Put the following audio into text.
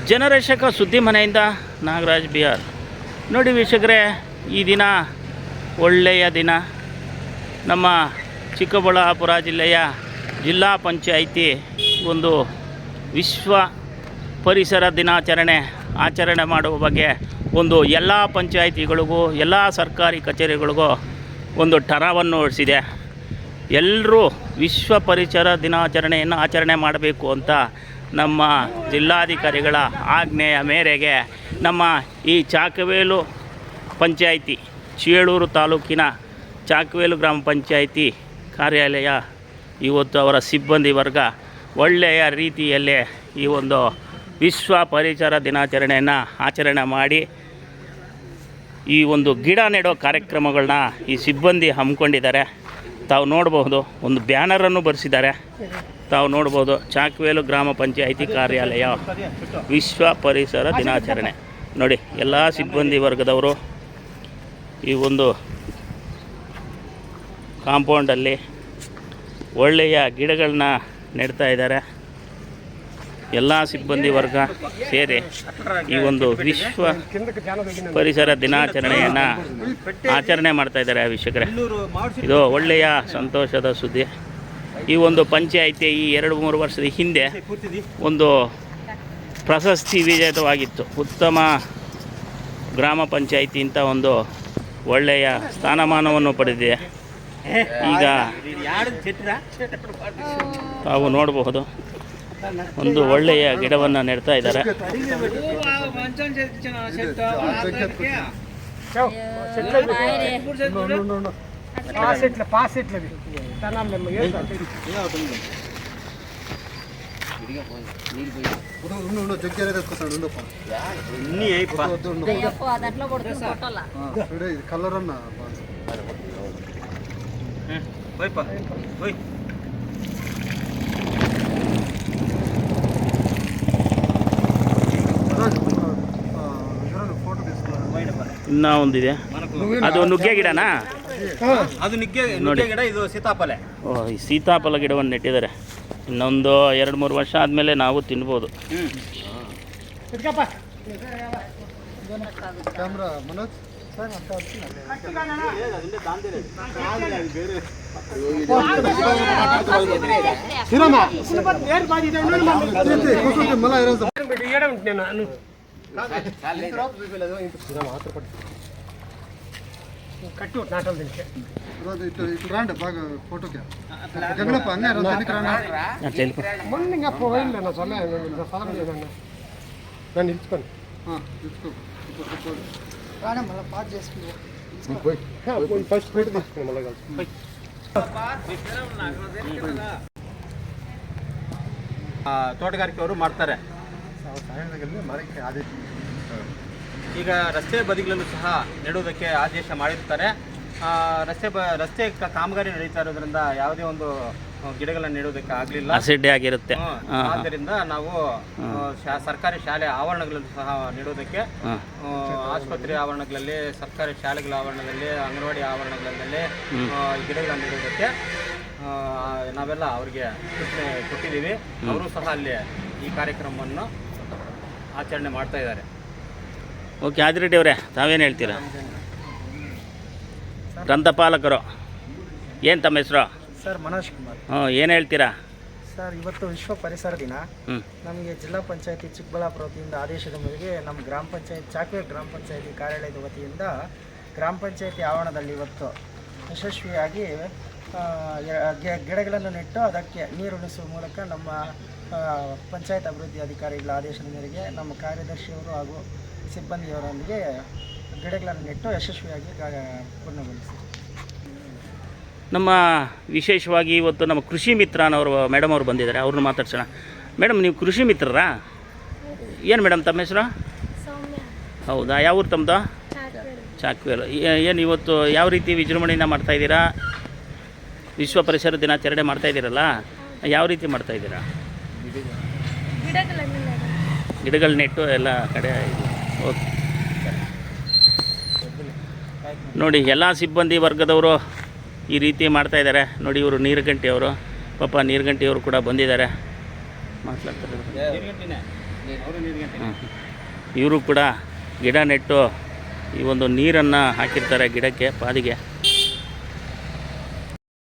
ಜನರಕ್ಷಕ ಸುದ್ದಿ ಮನೆಯಿಂದ ನಾಗರಾಜ್ ಬಿಆರ್. ನೋಡಿ ವೀಕ್ಷಕರೇ, ಈ ದಿನ ಒಳ್ಳೆಯ ದಿನ. ನಮ್ಮ ಚಿಕ್ಕಬಳ್ಳಾಪುರ ಜಿಲ್ಲೆಯ ಜಿಲ್ಲಾ ಪಂಚಾಯಿತಿ ಒಂದು ವಿಶ್ವ ಪರಿಸರ ದಿನಾಚರಣೆ ಆಚರಣೆ ಮಾಡುವ ಬಗ್ಗೆ ಒಂದು ಎಲ್ಲ ಪಂಚಾಯಿತಿಗಳಿಗೂ ಎಲ್ಲ ಸರ್ಕಾರಿ ಕಚೇರಿಗಳಿಗೂ ಒಂದು ಠರಾವನ್ನು ಹೊರಡಿಸಿದೆ. ಎಲ್ಲರೂ ವಿಶ್ವ ಪರಿಸರ ದಿನಾಚರಣೆಯನ್ನು ಆಚರಣೆ ಮಾಡಬೇಕು ಅಂತ ನಮ್ಮ ಜಿಲ್ಲಾಧಿಕಾರಿಗಳ ಆಜ್ಞೆಯ ಮೇರೆಗೆ ನಮ್ಮ ಈ ಚಾಕವೇಲು ಪಂಚಾಯಿತಿ, ಚೇಳೂರು ತಾಲೂಕಿನ ಚಾಕವೇಲು ಗ್ರಾಮ ಪಂಚಾಯಿತಿ ಕಾರ್ಯಾಲಯ ಇವತ್ತು ಅವರ ಸಿಬ್ಬಂದಿ ವರ್ಗ ಒಳ್ಳೆಯ ರೀತಿಯಲ್ಲೇ ಈ ಒಂದು ವಿಶ್ವ ಪರಿಸರ ದಿನಾಚರಣೆಯನ್ನು ಆಚರಣೆ ಮಾಡಿ ಈ ಒಂದು ಗಿಡ ನೆಡೋ ಕಾರ್ಯಕ್ರಮಗಳನ್ನ ಈ ಸಿಬ್ಬಂದಿ ಹಮ್ಮಿಕೊಂಡಿದ್ದಾರೆ. ತಾವು ನೋಡ್ಬೋದು, ಒಂದು ಬ್ಯಾನರನ್ನು ಬರೆಸಿದ್ದಾರೆ. ತಾವು ನೋಡ್ಬೋದು, ಚಾಕವೇಲು ಗ್ರಾಮ ಪಂಚಾಯಿತಿ ಕಾರ್ಯಾಲಯ ವಿಶ್ವ ಪರಿಸರ ದಿನಾಚರಣೆ. ನೋಡಿ, ಎಲ್ಲ ಸಿಬ್ಬಂದಿ ವರ್ಗದವರು ಈ ಒಂದು ಕಾಂಪೌಂಡಲ್ಲಿ ಒಳ್ಳೆಯ ಗಿಡಗಳನ್ನ ನೆಡ್ತಾ ಇದ್ದಾರೆ. ಎಲ್ಲ ಸಿಬ್ಬಂದಿ ವರ್ಗ ಸೇರಿ ಈ ಒಂದು ವಿಶ್ವ ಪರಿಸರ ದಿನಾಚರಣೆಯನ್ನು ಆಚರಣೆ ಮಾಡ್ತಾ ಇದ್ದಾರೆ. ವೀಕ್ಷಕರೇ, ಇದು ಒಳ್ಳೆಯ ಸಂತೋಷದ ಸುದ್ದಿ. ಈ ಒಂದು ಪಂಚಾಯಿತಿ ಈ 2-3 ವರ್ಷದ ಹಿಂದೆ ಒಂದು ಪ್ರಶಸ್ತಿ ವಿಜೇತವಾಗಿತ್ತು. ಉತ್ತಮ ಗ್ರಾಮ ಪಂಚಾಯಿತಿ ಅಂತ ಒಂದು ಒಳ್ಳೆಯ ಸ್ಥಾನಮಾನವನ್ನು ಪಡೆದಿದೆ. ಈಗ ತಾವು ನೋಡಬಹುದು, ಒಂದು ಒಳ್ಳೆಯ ಗಿಡವನ್ನು ನೆಡ್ತಾ ಇದ್ದಾರೆ. ಇನ್ನೂ ಒಂದಿದೆ, ಅದು ನುಗ್ಗೆ ಗಿಡನಾ? ಅದು ನುಗ್ಗೆ ಗಿಡ, ಇದು ಸೀತಾಫಲ. ಈ ಸೀತಾಫಲ ಗಿಡವನ್ನು ನೆಟ್ಟಿದ್ದಾರೆ. ಇನ್ನೊಂದು 2-3 ವರ್ಷ ಆದಮೇಲೆ ನಾವು ತಿನ್ಬೋದು. కట్టి నాటలు తింటే ఇటు రాండి బాగా ఫోటోకి మొన్న ఇంకా పోయింది అన్న చల్ల స్థలం లేదన్న నన్ను ఇచ్చుకోండి మళ్ళీ పాస్ చేసుకుని ఫస్ట్ ఫోటో తీసుకుని మళ్ళీ కలిసి ತೋಟಗಾರಿಕೆ ಅವರು ಮಾಡ್ತಾರೆ. ಈಗ ರಸ್ತೆ ಬದಿಗಳಲ್ಲೂ ಸಹ ನೆಡುವುದಕ್ಕೆ ಆದೇಶ ಮಾಡಿರ್ತಾರೆ. ರಸ್ತೆ ಕಾಮಗಾರಿ ನಡೀತಾ ಇರೋದ್ರಿಂದ ಯಾವುದೇ ಒಂದು ಗಿಡಗಳನ್ನು ನೆಡುವುದಕ್ಕೆ ಆಗಲಿಲ್ಲ, ಅಸಿಡ್ಡೆ ಆಗಿರುತ್ತೆ. ಆದ್ದರಿಂದ ನಾವು ಸರ್ಕಾರಿ ಶಾಲೆ ಆವರಣಗಳಲ್ಲೂ ಸಹ ನೆಡುವುದಕ್ಕೆ, ಆಸ್ಪತ್ರೆ ಆವರಣಗಳಲ್ಲಿ, ಸರ್ಕಾರಿ ಶಾಲೆಗಳ ಆವರಣದಲ್ಲಿ, ಅಂಗನವಾಡಿ ಆವರಣಗಳಲ್ಲಿ ಗಿಡಗಳನ್ನು ನೆಡುವುದಕ್ಕೆ ನಾವೆಲ್ಲ ಅವರಿಗೆ ಸೂಚನೆ ಕೊಟ್ಟಿದ್ದೀವಿ. ಅವರು ಸಹ ಅಲ್ಲಿ ಈ ಕಾರ್ಯಕ್ರಮವನ್ನು ಆಚರಣೆ ಮಾಡ್ತಾ ಇದ್ದಾರೆ. ಓಕೆ, ಆದಿರೆಡ್ಡಿ ಅವರೇ, ತಾವೇನು ಹೇಳ್ತೀರಾ? ಗ್ರಂಥಪಾಲಕರು, ಏನು ತಮ್ಮ ಹೆಸರು? ಸರ್, ಮನೋಜ್ ಕುಮಾರ್. ಏನು ಹೇಳ್ತೀರಾ ಸರ್? ಇವತ್ತು ವಿಶ್ವ ಪರಿಸರ ದಿನ. ನಮಗೆ ಜಿಲ್ಲಾ ಪಂಚಾಯತಿ ಚಿಕ್ಕಬಳ್ಳಾಪುರ ವತಿಯಿಂದ ಆದೇಶದ ಮೇರೆಗೆ ನಮ್ಮ ಗ್ರಾಮ ಪಂಚಾಯತ್ ಚಾಕವೇಲು ಗ್ರಾಮ ಪಂಚಾಯತಿ ಕಾರ್ಯಾಲಯದ ವತಿಯಿಂದ ಗ್ರಾಮ ಪಂಚಾಯತಿ ಆವರಣದಲ್ಲಿ ಇವತ್ತು ಯಶಸ್ವಿಯಾಗಿ ಗಿಡಗಳನ್ನು ನೆಟ್ಟು ಅದಕ್ಕೆ ನೀರುಣಿಸುವ ಮೂಲಕ ನಮ್ಮ ಪಂಚಾಯತ್ ಅಭಿವೃದ್ಧಿ ಅಧಿಕಾರಿಗಳ ಆದೇಶದ ಮೇರೆಗೆ ನಮ್ಮ ಕಾರ್ಯದರ್ಶಿಯವರು ಹಾಗೂ ಸಿಬ್ಬಂದಿಯವರೊಂದಿಗೆ ಗಿಡಗಳನ್ನು ನೆಟ್ಟು ಯಶಸ್ವಿಯಾಗಿ ಪೂರ್ಣಗೊಳಿಸಿ. ನಮ್ಮ ವಿಶೇಷವಾಗಿ ಇವತ್ತು ನಮ್ಮ ಕೃಷಿ ಮಿತ್ರನವರು ಮೇಡಮ್ ಅವರು ಬಂದಿದ್ದಾರೆ, ಅವ್ರನ್ನ ಮಾತಾಡ್ಸೋಣ. ಮೇಡಮ್, ನೀವು ಕೃಷಿ ಮಿತ್ರರಾ? ಏನು ಮೇಡಮ್ ತಮ್ಮ ಹೆಸರು? ಹೌದಾ, ಯಾವ ಊರು ತಮ್ಮದು? ಚಾಕವೇಲು. ಏನು ಇವತ್ತು ಯಾವ ರೀತಿ ವಿಜೃಂಭಣೆಯಿಂದ ಮಾಡ್ತಾಯಿದ್ದೀರಾ? ವಿಶ್ವ ಪರಿಸರ ದಿನಾಚರಣೆ ಮಾಡ್ತಾಯಿದ್ದೀರಲ್ಲ, ಯಾವ ರೀತಿ ಮಾಡ್ತಾಯಿದ್ದೀರಾ? ಗಿಡಗಳು ನೆಟ್ಟು ಎಲ್ಲ ಕಡೆ. ಓಕೆ, ನೋಡಿ, ಎಲ್ಲ ಸಿಬ್ಬಂದಿ ವರ್ಗದವರು ಈ ರೀತಿ ಮಾಡ್ತಾಯಿದ್ದಾರೆ. ನೋಡಿ, ಇವರು ನೀರುಗಂಟಿಯವರು, ಪಾಪ ನೀರುಗಂಟಿಯವರು ಕೂಡ ಬಂದಿದ್ದಾರೆ, ಮಾತಾಡ್ತಾರೆ. ಇವರು ಕೂಡ ಗಿಡ ನೆಟ್ಟು ಈ ಒಂದು ನೀರನ್ನು ಹಾಕಿರ್ತಾರೆ ಗಿಡಕ್ಕೆ ಪಾದಿಗೆ.